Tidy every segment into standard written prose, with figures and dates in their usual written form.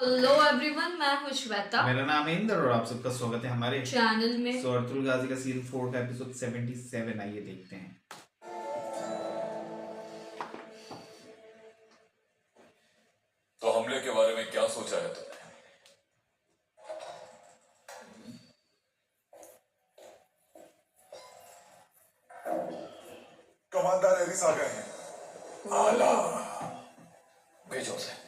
Hello everyone, मैं हूँ श्वेता। मेरा नाम है इंद्र और आप सबका स्वागत है हमारे चैनल में। अर्तुल गाजी का सीजन 4 का एपिसोड 77। आइए देखते हैं। तो हमले के बारे में क्या सोचा है तुमने? कमांडर एरिस आ गए हैं। आला भेजो उसे।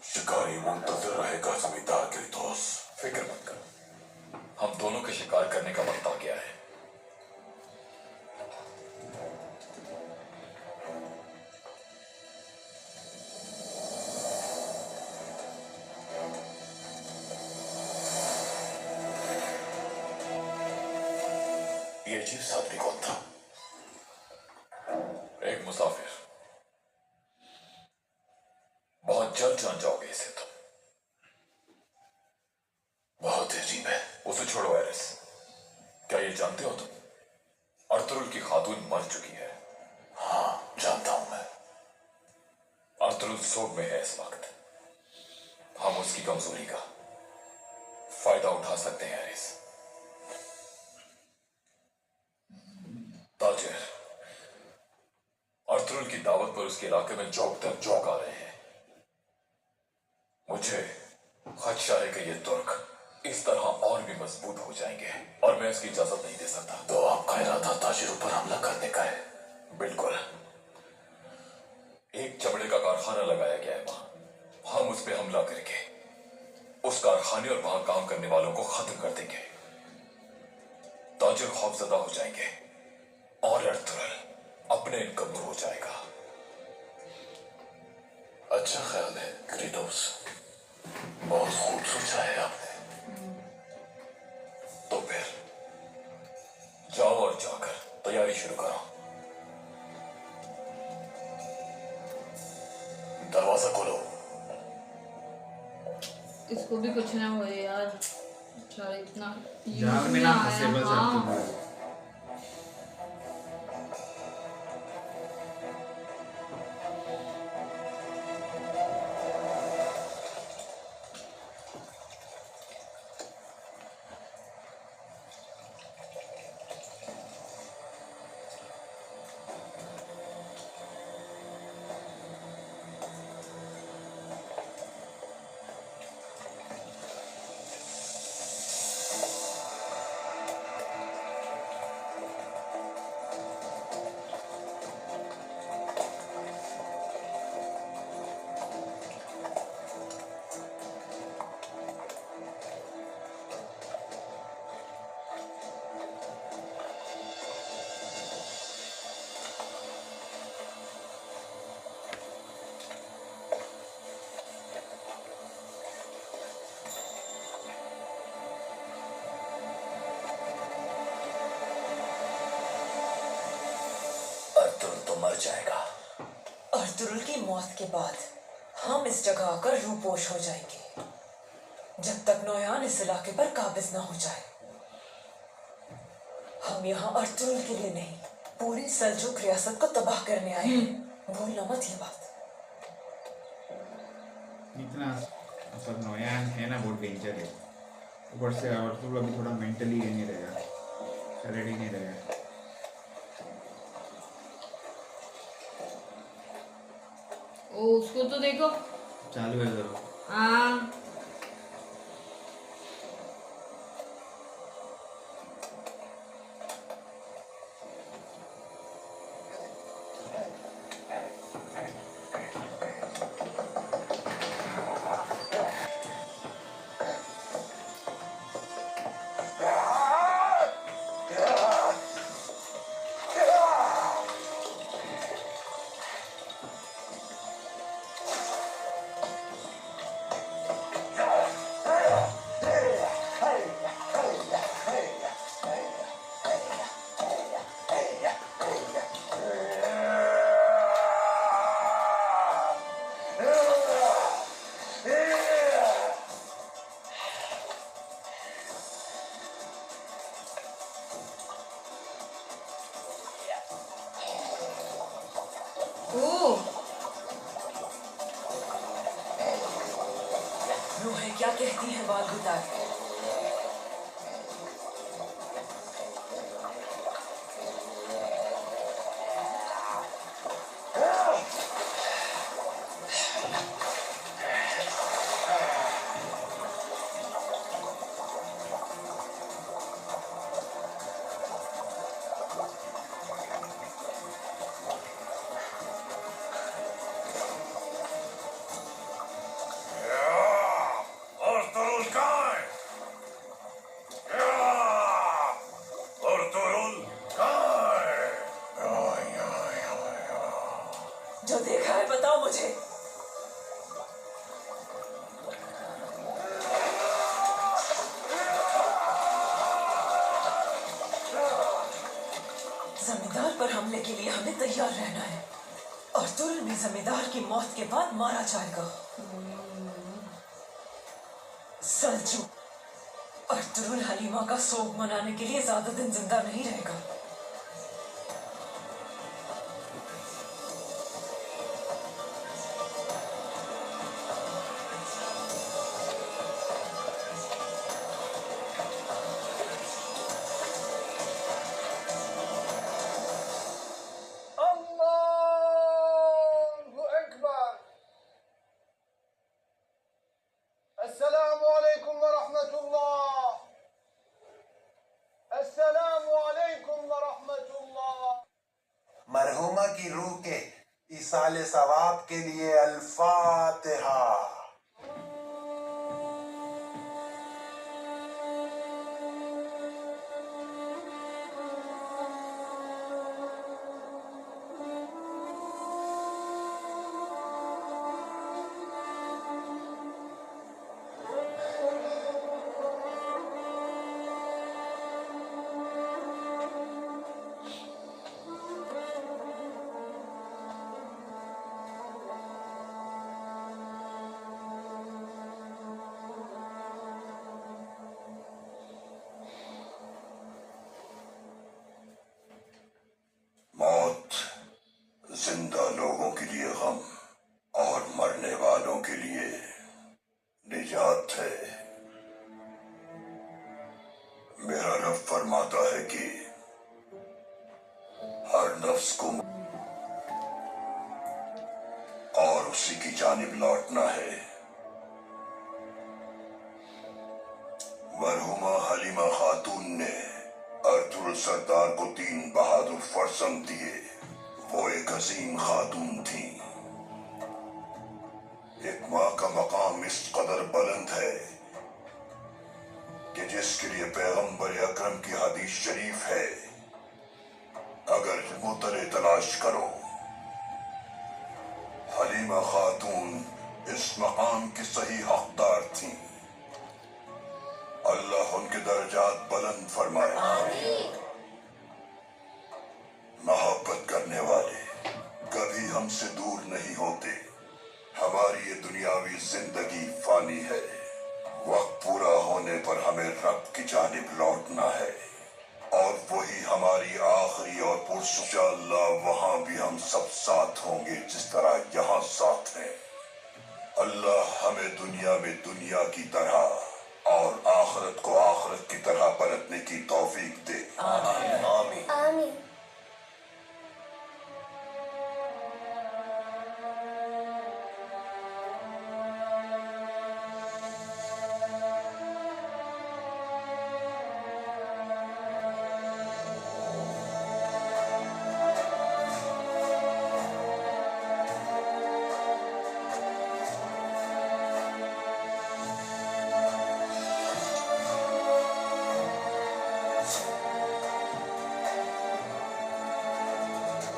शिकारी मुंतजिर रहेगा जमींदार क्रेटोस। फिक्र मत करो, हम दोनों के शिकार करने का वक्त आ गया है। ये जीव साथी कौन था? एक मुसाफिर। बहुत जल्द जान जाओगे इसे तुम। बहुत अजीब है। उसे छोड़ो एरिस। क्या ये जानते हो तुम, अर्तुरुल की खातून मर चुकी है। हाँ, जानता हूं मैं। अर्तुरुल शोक में है इस वक्त। हम उसकी कमजोरी का फायदा उठा सकते हैं एरिस। ताजिर अर्तुरुल की दावत पर उसके इलाके में चौक दर चौक आ रहे हैं। मुझे खदशा है कि ये तुर्क इस तरह और भी मजबूत हो जाएंगे और मैं इसकी इजाजत नहीं दे सकता। तो आपका इरादा ताजिरों पर हमला करने का है? बिल्कुल। एक चमड़े का कारखाना लगाया गया है वहां। हम उस पर हमला करके उस कारखाने और वहां काम करने वालों को खत्म कर देंगे। ताजिर खौफजदा हो जाएंगे और अर्तुरुल अपने कब्र हो जाएगा। अच्छा ख्याल है क्रेटोस, बहुत खूब सोचा है आपने। तो फिर जाओ और जाकर तैयारी शुरू करो। दरवाजा खोलो। इसको भी कुछ ना हो यार। बेचारा इतना जाल में ना फंसे बस हाँ। अर्तुल। अर्तुरुल तो मर जाएगा। अर्तुरुल की मौत के बाद हम इस जगह आकर रूपोश हो जाएंगे, जब तक नोयान इस इलाके पर काबिज ना हो जाए। हम यहाँ अर्तुरुल के लिए नहीं, पूरी सल्जुक रियासत को तबाह करने आए हैं। भूलना मत ये बात। इतना मतलब नोयान है ना, बहुत डेंजर है। ऊपर से अर्तुल अभी थोड़ा मेंटली ये नहीं रहेगा, रेडी नहीं रहेगा। ओ उसको तो देखो। चालू है जरूर। हाँ ओ रूहें क्या कहती हैं वालगुतार? अर्तुरुल कहाँ है? अर्तुरुल कहाँ है? जो देखा है बताओ मुझे। जमींदार पर हमले के लिए हमें तैयार रहना है। अर्तुरुल भी जमींदार की मौत के बाद मारा जाएगा। सल्जू अर्तुरुल हलीमा का सोग मनाने के लिए ज्यादा दिन जिंदा नहीं रहेगा। अल्लाहु अकबर। अस्सलामु अलैकुम व रहमतुल्लाह। अस्सलामु अलैकुम व रहमतुल्लाह। मरहुमा की रूह के इसाले सवाब के लिए अल-फातिहा। मौत जिंदा लोगों के लिए गम और मरने वालों के लिए निजात है। मेरा रब फरमाता है कि हर नफ्स को और उसी की जानिब लौटना है। मरहुमा हलीमा खातून ने अर्तुरुल सरदार को 3 बहादुर फरसंग दिए। वो एक अजीम खातून थी। एक माँ का मकाम इस कदर बुलंद है कि जिसके लिए पैगंबर अकरम की हदीस शरीफ है, अगर मुतले तलाश करो, हलीमा खातून इस मकाम की सही हकदार थी। अल्लाह उनके दर्जात बुलंद फरमाए। मोहब्बत करने वाले कभी हमसे दूर नहीं होते। हमारी ये दुनियावी जिंदगी फानी है। वक्त पूरा होने पर हमें रब की जानिब लौटना है और वही हमारी आखिरी और इंशाअल्लाह वहां भी हम सब साथ होंगे जिस तरह यहाँ साथ हैं। अल्लाह हमें दुनिया में दुनिया की तरह और आखिरत को आखिरत की तरह बरतने की तौफीक दे। आमीन। आमीन।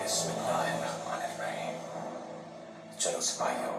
बिस्मिल्लाहिर्रहमानिर्रहीम। चलो सिपाहियों,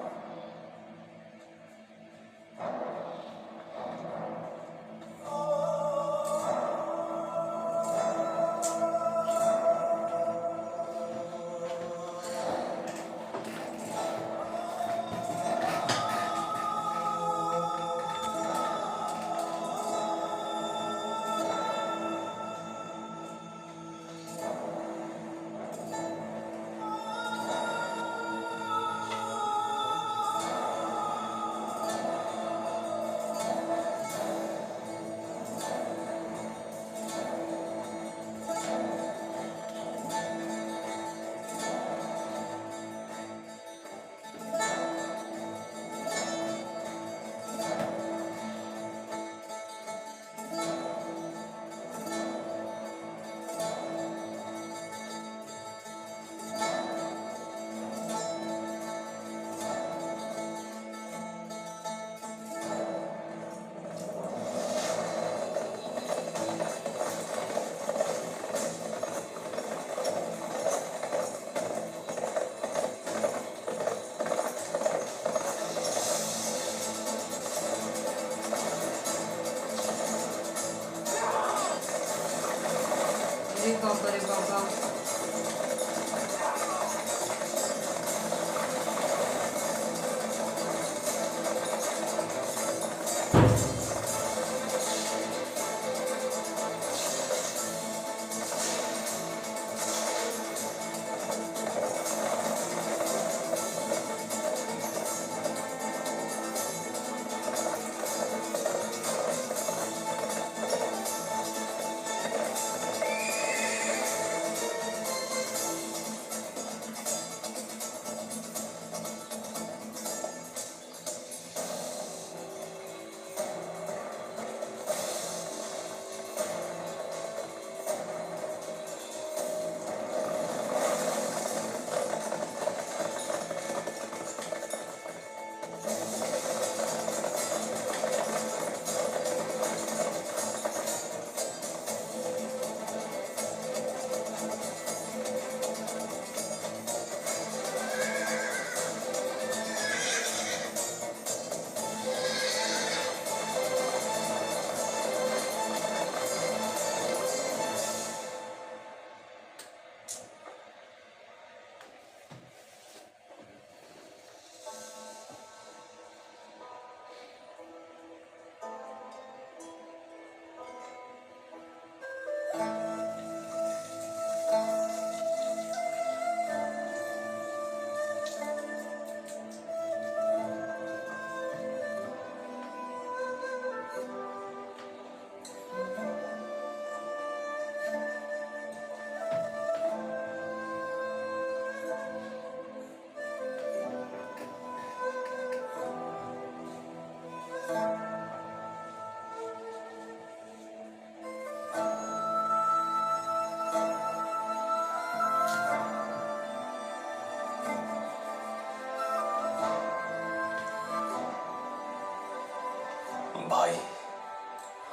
भाई,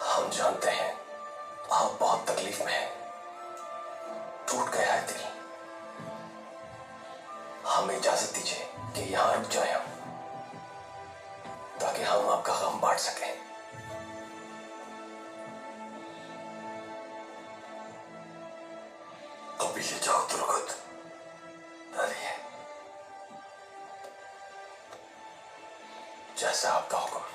हम जानते हैं आप बहुत तकलीफ में हैं। टूट गया है दिल। हमें इजाजत दीजिए कि यहां रुक जाए हम, ताकि हम आपका गम बांट सकें। कभी ले जाओ दुर्गत। अरे जैसा आपका हुक्म।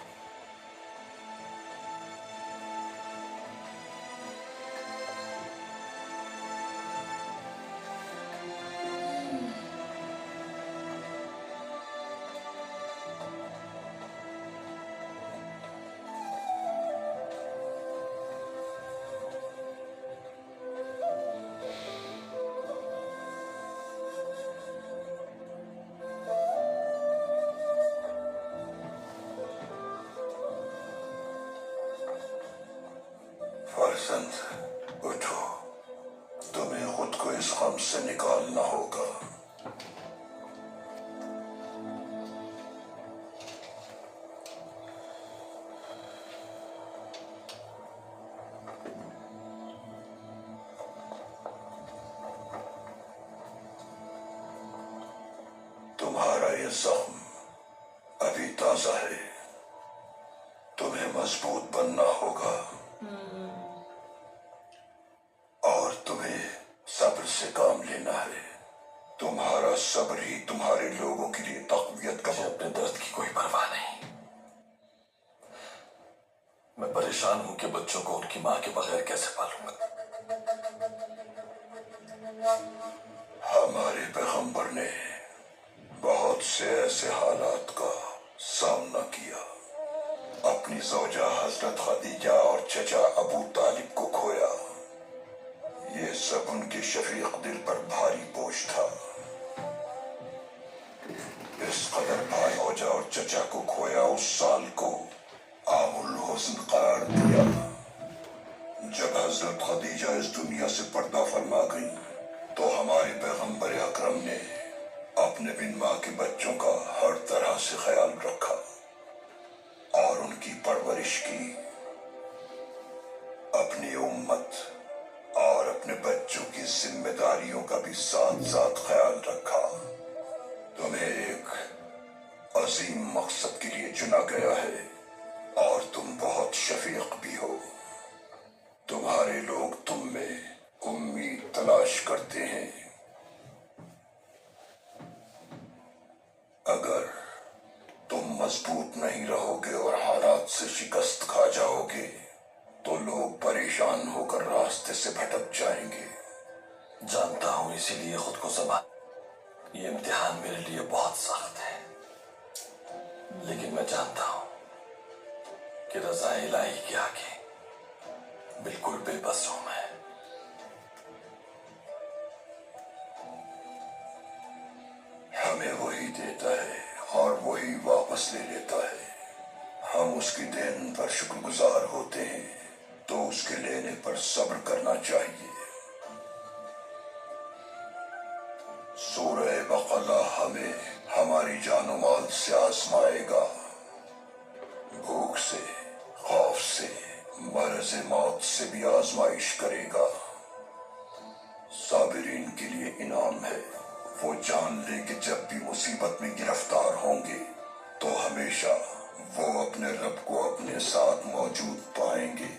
फर्जंद, उठो। तुम्हें खुद को इस गम से निकालना होगा। तुम्हारा ये जख्म अभी ताजा है। तुम्हें मजबूत बनना होगा और तुम्हें सब्र से काम लेना है। तुम्हारा सब्र ही तुम्हारे लोगों के लिए तकवीयत का। मुझे अपने दर्द की कोई परवाह नहीं। मैं परेशान हूं कि बच्चों को उनकी मां के बगैर कैसे पालूंगा। हमारे पैगंबर ने बहुत से ऐसे हालात का सामना किया। अपनी ज़ौजा हजरत खदीजा और चचा अबू तालिब को खोया। ये सब उनके शफीक दिल पर भारी बोझ था। इस कदर भाई ज़ौजा और चचा को खोया उस साल को आमुल हुस्न करार दिया। जब हजरत खदीजा इस दुनिया से पर्दा फरमा गई तो हमारे पैगंबर अकरम ने अपने बिन माँ के बच्चों का हर तरह से ख्याल रखा और उनकी परवरिश की। अपनी उम्मत और अपने बच्चों की जिम्मेदारियों का भी साथ साथ ख्याल रखा। तुम्हें एक अजीम मकसद के लिए चुना गया है और तुम बहुत शफीक भी हो। तुम्हारे लोग तुम में उम्मीद तलाश करते हैं। अगर तुम मजबूत नहीं रहोगे और हालात से शिकस्त खा जाओगे तो लोग परेशान होकर रास्ते से भटक जाएंगे। जानता हूं, इसीलिए खुद को संभाल। ये इम्तिहान मेरे लिए बहुत सख्त है, लेकिन मैं जानता हूं कि रज़ा इलाही के आगे बिल्कुल बेबस हूं मैं। हमें वही देता है और वही वापस ले लेता है। हम उसकी देन पर शुक्रगुजार होते हैं तो उसके लेने पर सब्र करना चाहिए। सूरह बकरा हमें हमारी जानो माल से आजमाएगा। भूख से, खौफ से, मर्ज़ मौत से भी आजमाइश करेगा। साबिरीन के लिए इनाम है। वो जान ले कि जब भी मुसीबत में गिरफ्तार होंगे तो हमेशा वो अपने रब को अपने साथ मौजूद पाएंगे।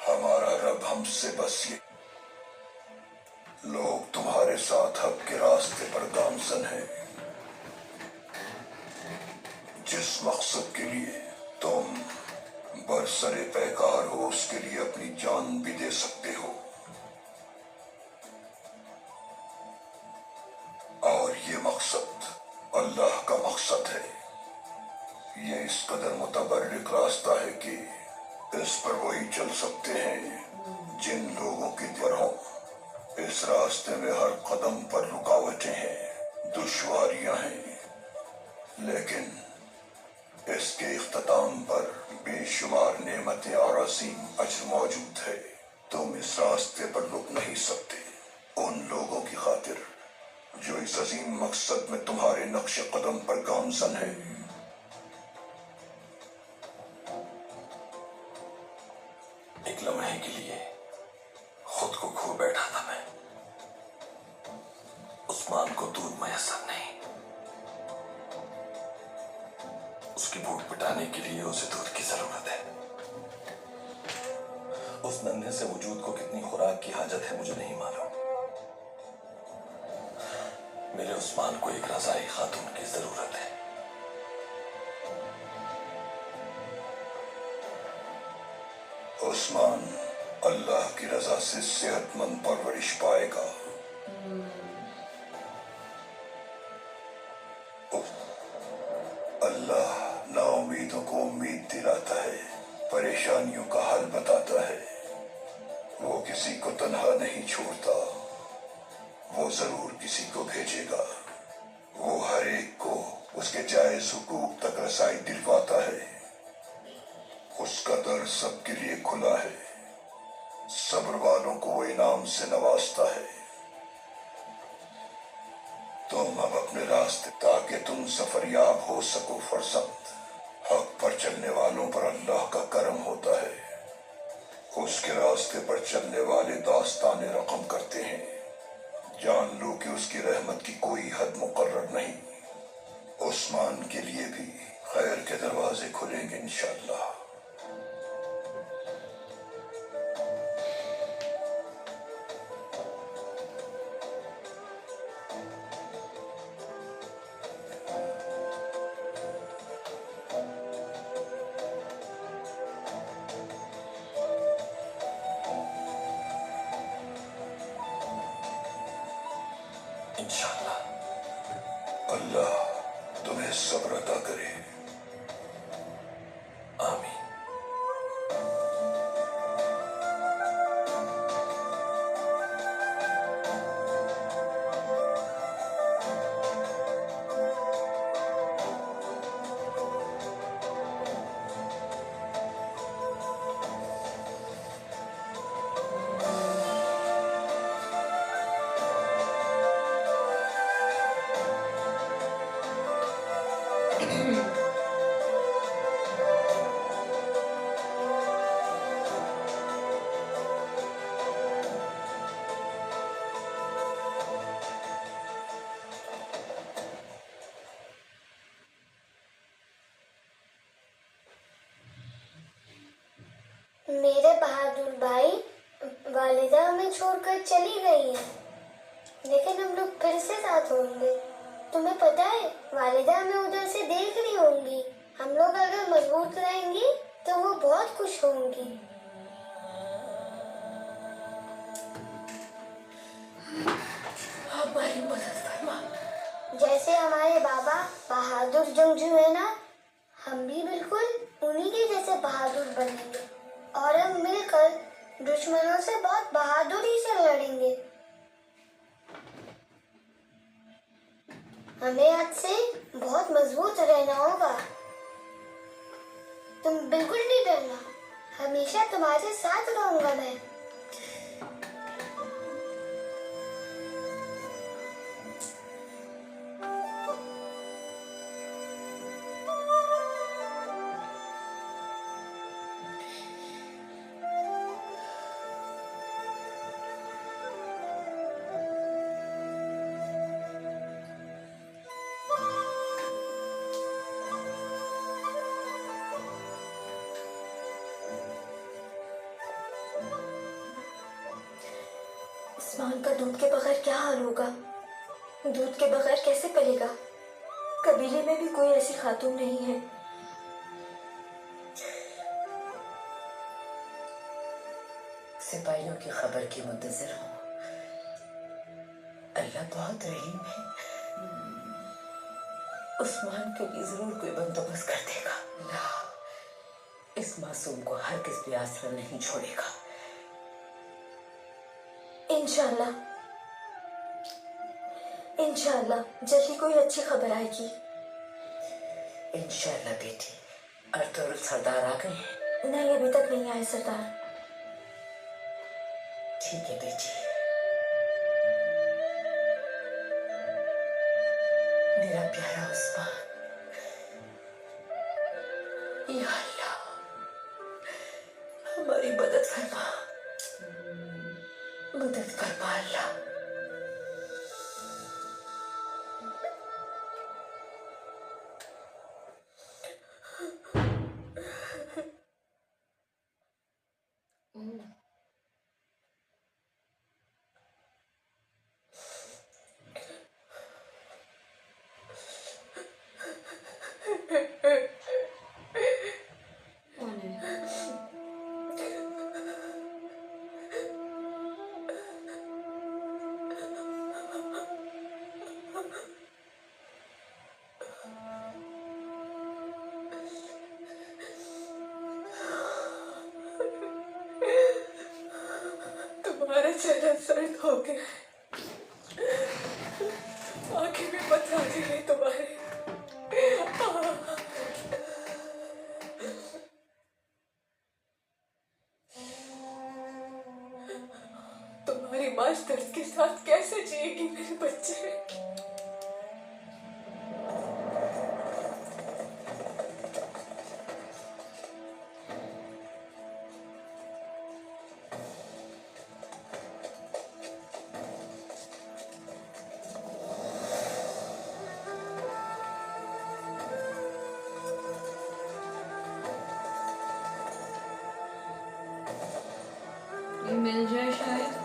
हमारा रब हमसे बस ये लोग तुम्हारे साथ हक के रास्ते पर गामजन हैं। जिस मकसद के लिए तुम बरसरे पैकार हो उसके लिए अपनी जान भी दे सकते हो। और ये मकसद अल्लाह का मकसद है। ये इस कदर मुतबर्रिक रास्ता है कि इस पर वही चल सकते हैं जिन लोगों की तरह। इस रास्ते में हर कदम पर रुकावटें हैं, दुश्वारियां हैं, लेकिन इसके इख्तिताम पर बेशुमार नेमतें और अजीम अजर मौजूद है। तुम इस रास्ते पर रुक नहीं सकते। उन लोगों की खातिर जो इस अजीम मकसद में तुम्हारे नक्श कदम पर गामजन है, उस्मान को दूध मयसर नहीं। उसकी भूख मिटाने के लिए उसे दूध की जरूरत है। उस नन्हे से वजूद को कितनी खुराक की हाजत है मुझे नहीं मालूम। मेरे उस्मान को एक रज़ाई खातून की जरूरत है। उस्मान अल्लाह की रजा से सेहतमंद परवरिश पाएगा। अल्लाह नाउमीदों को उम्मीद दिलाता है, परेशानियों का हल बताता है। वो किसी को तन्हा नहीं छोड़ता, वो जरूर किसी को भेजेगा। वो हर एक को उसके जायज हुकूक तक रसाई दिलवाता है। उसका दर सबके लिए खुला है। सब्र वालों को वो इनाम से नवाजता है। तुम अब अपने रास्ते, ताकि तुम सफरयाब हो सको फरजंद। हक पर चलने वालों पर अल्लाह का करम होता है। उसके रास्ते पर चलने वाले दास्ताने रकम करते हैं। जान लो कि उसकी रहमत की कोई हद मुकर्रर नहीं। उस्मान के लिए भी खैर के दरवाजे खुलेंगे इंशाअल्लाह। इंशाअल्लाह अल्लाह तुम्हें सब्र अता करे। आमीन। मेरे बहादुर भाई वालिदा हमें छोड़कर चली गई है, लेकिन हम लोग फिर से साथ होंगे। तुम्हें पता है वालिदा हमें उधर से देख रही होंगी। हम लोग अगर मजबूत रहेंगी तो वो बहुत खुश होंगी। हमारी मदद फरमा। जैसे हमारे बाबा बहादुर जंगजू है ना, हम भी बिल्कुल उन्हीं के जैसे बहादुर बनेंगे और हम मिलकर दुश्मनों से बहुत बहादुरी से लड़ेंगे। हमें आज से बहुत मजबूत रहना होगा। तुम बिल्कुल नहीं डरना, हमेशा तुम्हारे साथ रहूंगा मैं। उस्मान का दूध के बगैर क्या हाल होगा? दूध के बगैर कैसे पलेगा? कबीले में भी कोई ऐसी खातून नहीं है। सिपाहियों की खबर की मुंतजिर हूँ। अल्लाह बहुत रहीम है। उस्मान के लिए जरूर कोई बंदोबस्त कर देगा। अल्लाह इस मासूम को हरगिज़ भी आसरा नहीं छोड़ेगा। इंशाल्लाह इंशाल्लाह जल्दी कोई अच्छी खबर आएगी। इंशाल्लाह बेटी। अर्तुगरुल सरदार आ गए हैं? नहीं, अभी तक नहीं आए सरदार। ठीक है बेटी। मेरा प्यारा उस्मान, या अल्लाह हमारी मदद फरमा, मदद फरमा अल्लाह। चेहरा सर्द हो गया, आंखें भी पथरा गई तुम्हारी। तुम्हारी माँ इस दर्द के साथ कैसे जिएगी मेरे बच्चे? ये मिल जाए शायद।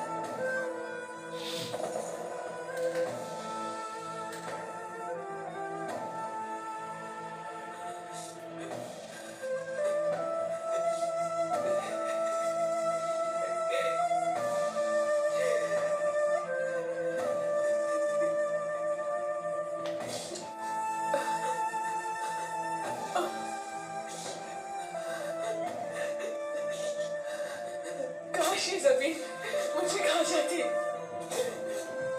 काश ये जमीन मुझे खा जाती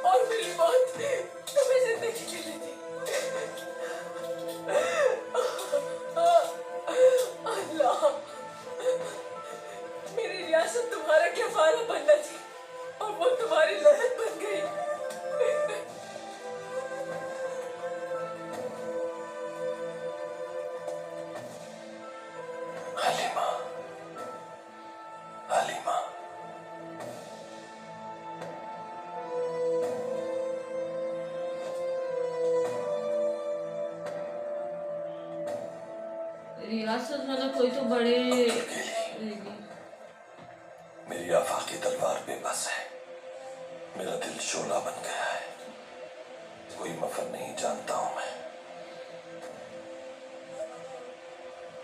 और मेरी मौत तुम्हें जिंदगी दे देती। अल्लाह, मेरी रियासत तुम्हारा कफारा बनना थी और वो तुम्हारी लहर बन गई। हलीमा, हलीमा, रियासत मतलब कोई तो बड़े रहेगी। मेरी आफाकी तलवार बेबस है, मेरा दिल शोला बन गया है। कोई मफर नहीं जानता हूं मैं,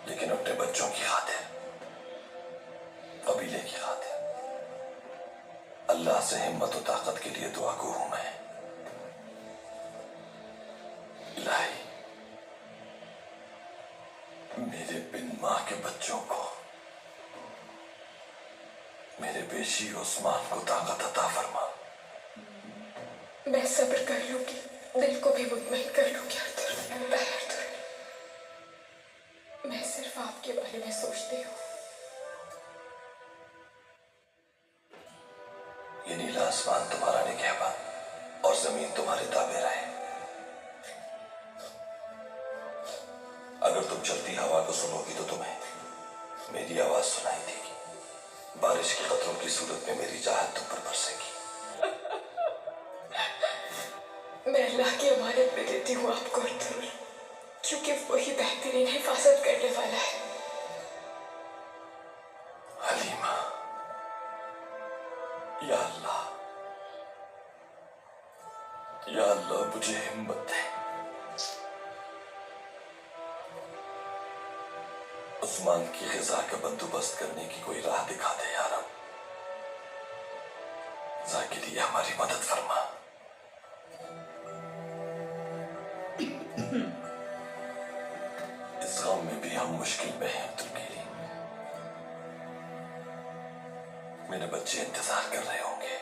लेकिन अपने बच्चों की खातिर, कबीले की खातिर, अल्लाह से हिम्मत और ताकत के लिए दुआ गो हूं मैं। इलाही, मेरे बिन मां के बच्चों को, मेरे बेशी उस्मान को ताकत अता फरमा। मैं सब्र कर लूंगी, दिल को भी मुतमईन कर लूंगी अर्तुर। मैं सिर्फ आपके बारे में सोचती हूँ। ये नीला आसमान तुम्हारा निगहबान और जमीन तुम्हारे ताबे रहे। अगर तुम चलती हवा को सुनोगी तो तुम्हें मेरी आवाज सुनाई देगी। बारिश के कतरों की सूरत में मेरी चाहत तुम पर बरसेगी। मैं अल्लाह की अमानत में देती हूँ आपको अर्तुर, क्योंकि वही बेहतरीन हिफाजत करने वाला है। हलीमा, या अल्लाह, या अल्लाह मुझे हिम्मत दे। उस्मान की ग़िज़ा का बंदोबस्त करने की कोई राह दिखा दे या रब। ज़ाकिरी हमारी मदद फरमा। इस गम में भी हम मुश्किल में हैं अब्दुलकीरी। मेरे बच्चे इंतजार कर रहे होंगे,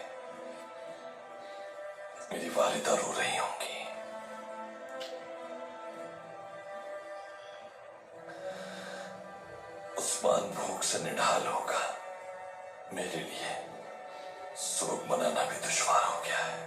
मेरी वालिदा रो रही होंगी। उस्मान भूख से निढाल होगा। मेरे लिए सोग मनाना भी दुश्वार हो गया है।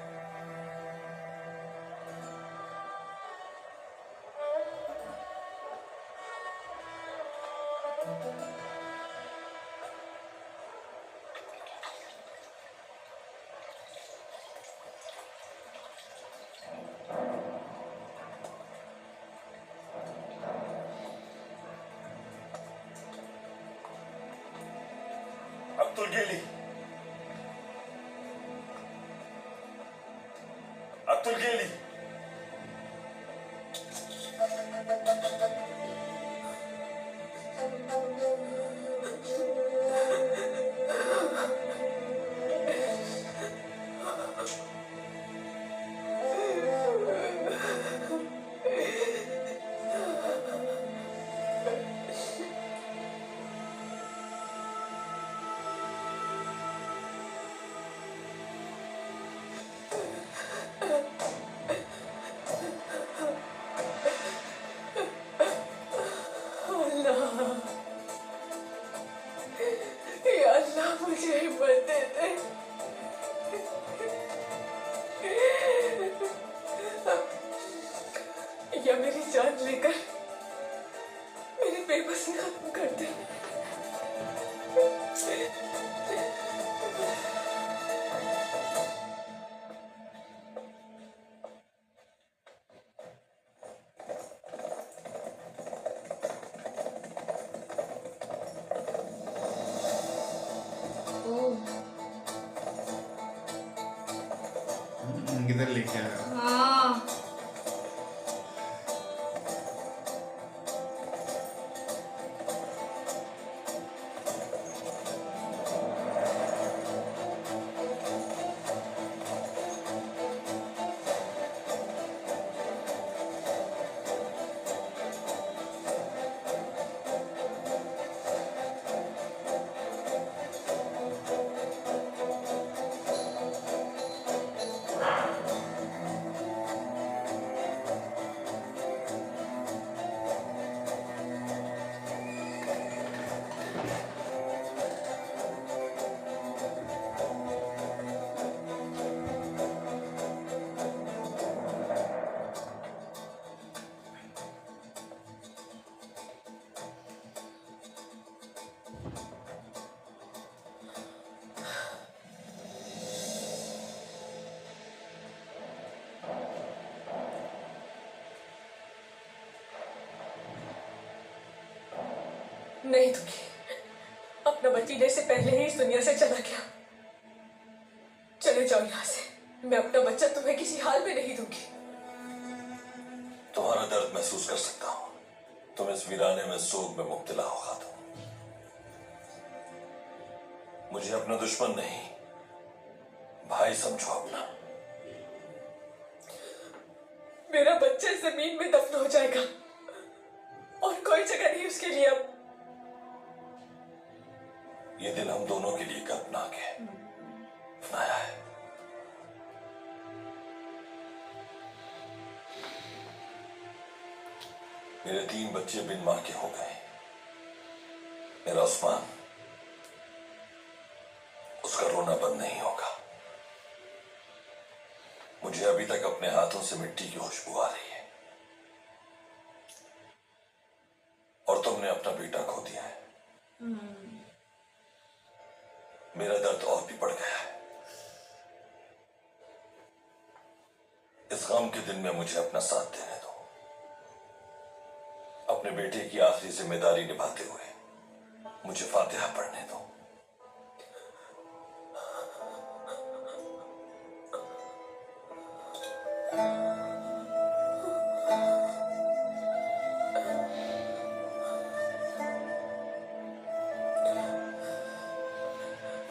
अब्दुलकीरी, अब्दुलकीरी, अल्लाह, या अल्लाह मुझे हिम्मत दे दे। या मेरी जान लेकर मेरी बेबसी खत्म कर दे। किधर लेके आ रहा है? हाँ नहीं दूंगी। अपना बच्ची से पहले ही इस दुनिया से चला गया। चले जाओ यहाँ से। मैं अपना बच्चा तुम्हें किसी हाल में नहीं दूंगी। तुम्हारा दर्द महसूस कर सकता हूँ। तुम इस वीराने में सोग में मुब्तला हो खातून। मुझे अपना दुश्मन नहीं, भाई समझो अपना। मेरा बच्चा जमीन में दफन हो जाएगा और कोई जगह नहीं उसके लिए अब। ये दिन हम दोनों के लिए कल्पना के बनाया है। मेरे 3 बच्चे बिन मां के हो गए। मेरा उस्मान, उसका रोना बंद नहीं होगा। मुझे अभी तक अपने हाथों से मिट्टी की खुशबू आ रही है। और तुमने अपना बेटा खो दिया है। मेरा दर्द और भी बढ़ गया है। इस गम के दिन में मुझे अपना साथ देने दो। अपने बेटे की आखिरी जिम्मेदारी निभाते हुए मुझे फातिहा पढ़ने दो।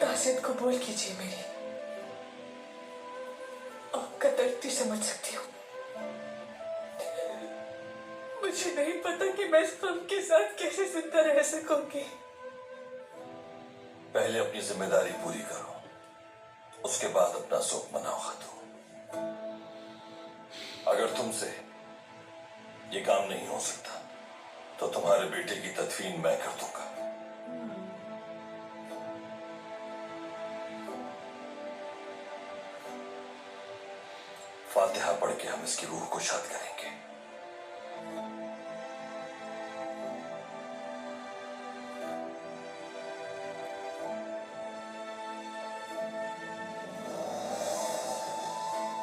तासीद कबूल कीजिए मेरी। आपका दर्द भी समझ सकती हूँ। मुझे नहीं पता कि मैं इस गम के साथ कैसे जिंदा रह सकूंगी। पहले अपनी जिम्मेदारी पूरी करो, उसके बाद अपना शोक मनाओ खातून। अगर तुमसे ये काम नहीं हो सकता तो तुम्हारे बेटे की तदफीन मैं कर दूंगा। फातिहा पढ़ के हम इसकी रूह को शाद करेंगे।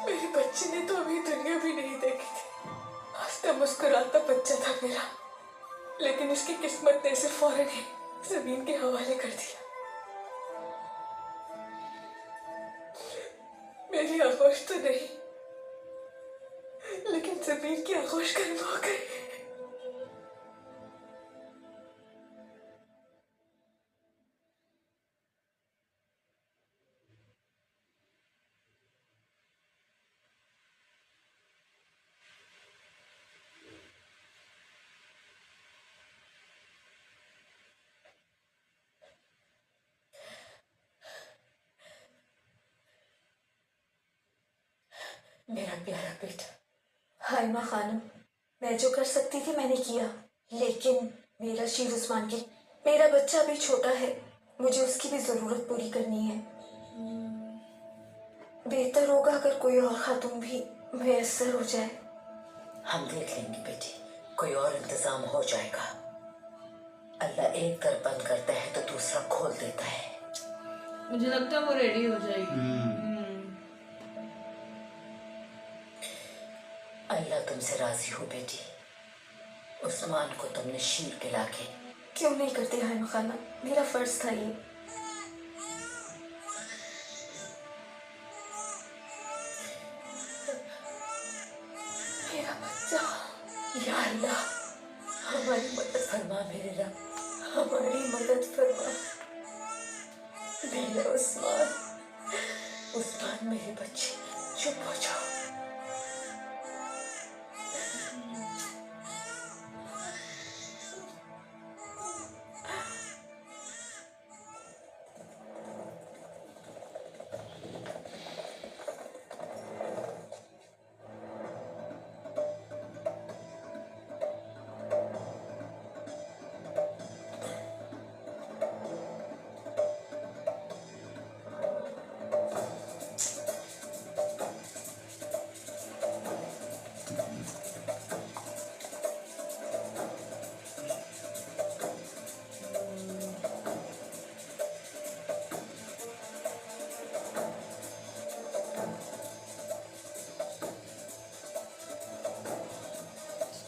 मेरी बच्ची ने तो अभी दुनिया भी नहीं देखी थी। हंसता मुस्कुराता बच्चा था मेरा, लेकिन उसकी किस्मत ने इसे फौरन ही जमीन के हवाले कर दिया। मेरी आगोश तो नहीं, लेकिन जमीन की आगोश गर्म हो गई। मेरा प्यारा बेटा। हाय माँ खानम, मैं जो कर सकती थी मैंने किया, लेकिन मेरा शीर उस्मान की, मेरा बच्चा भी छोटा है, मुझे उसकी भी जरूरत पूरी करनी है। बेहतर होगा अगर कोई और खातून भी मैसर हो जाए। हम देख लेंगे बेटी, कोई और इंतजाम हो जाएगा। अल्लाह एक दर बंद करता है तो दूसरा खोल देता है। मुझे लगता है वो रेडी हो जाएगी। अल्लाह तुमसे राजी हो बेटी। उस्मान को तुमने शीर खिला के क्यों नहीं करती हाय माँ खानम, मेरा फर्ज था ये। मेरा बच्चा, या अल्लाह हमारी मदद फरमा मेरे रब, हमारी मदद फरमा। मेरा उस्मान, उस्मान मेरे बच्चे, चुप हो जाओ।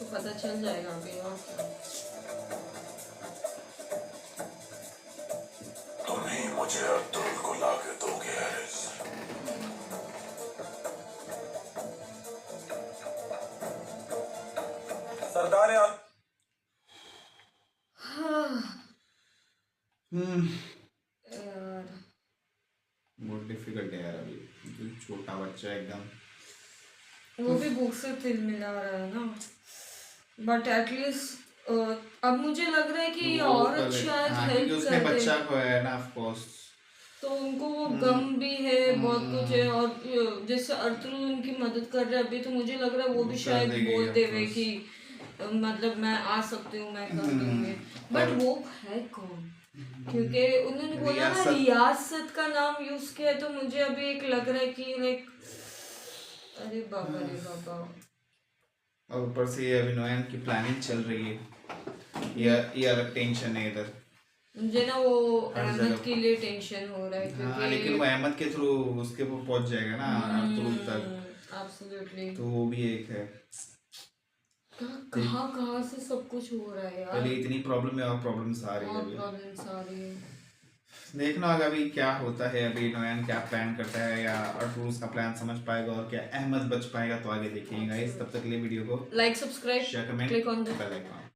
पता चल जाएगा अभी। और क्या? तुम ही मुझे अब्दुल को लाके दोगे हैरिस। सरदार यार, यार बहुत डिफिकल्ट है यार अभी, क्योंकि छोटा बच्चा एकदम। वो भी भूख से तिल मिला रहा है ना, बट एटलीस्ट अब मुझे लग रहा है कि ये औरत शायद हेल्प उसने कर बच्चा दे, को है ना, ऑफ कोर्स, तो उनको वो गम भी है, बहुत कुछ है। और जैसे अर्तुल उनकी मदद कर रहा है अभी, तो मुझे लग रहा है वो भी कर शायद देगी, बोल of देवे course। कि मतलब मैं आ सकती हूँ, मैं कर दूंगी। बट वो है कौन? क्योंकि उन्होंने बोला ना रियासत का नाम यूज किया, तो मुझे अभी एक लग रहा है कि लाइक अरे बाबा रे बाबा। और ऊपर से ये अभी नोयान की प्लानिंग चल रही है, ये अलग टेंशन है इधर। मुझे ना वो हर अहमद जगह। के लिए टेंशन हो रहा है, हाँ, क्योंकि लेकिन वो अहमद के थ्रू उसके वो पहुंच जाएगा ना अर्तुल तक, एब्सोल्युटली। तो वो भी एक है। कहाँ कहाँ से सब कुछ हो रहा है यार, पहले इतनी प्रॉब्लम है और प्रॉब्लम्स आ रही है और अभी। प्रॉब्लम्स आ रही है। देखना होगा अभी क्या होता है, अभी नोयान क्या प्लान करता है, या अर्तुल उसका प्लान समझ पाएगा और क्या अहमद बच पाएगा, तो आगे देखेंगे गाइस। तब तक के लिए वीडियो को like, subscribe, share, comment, click on the bell icon.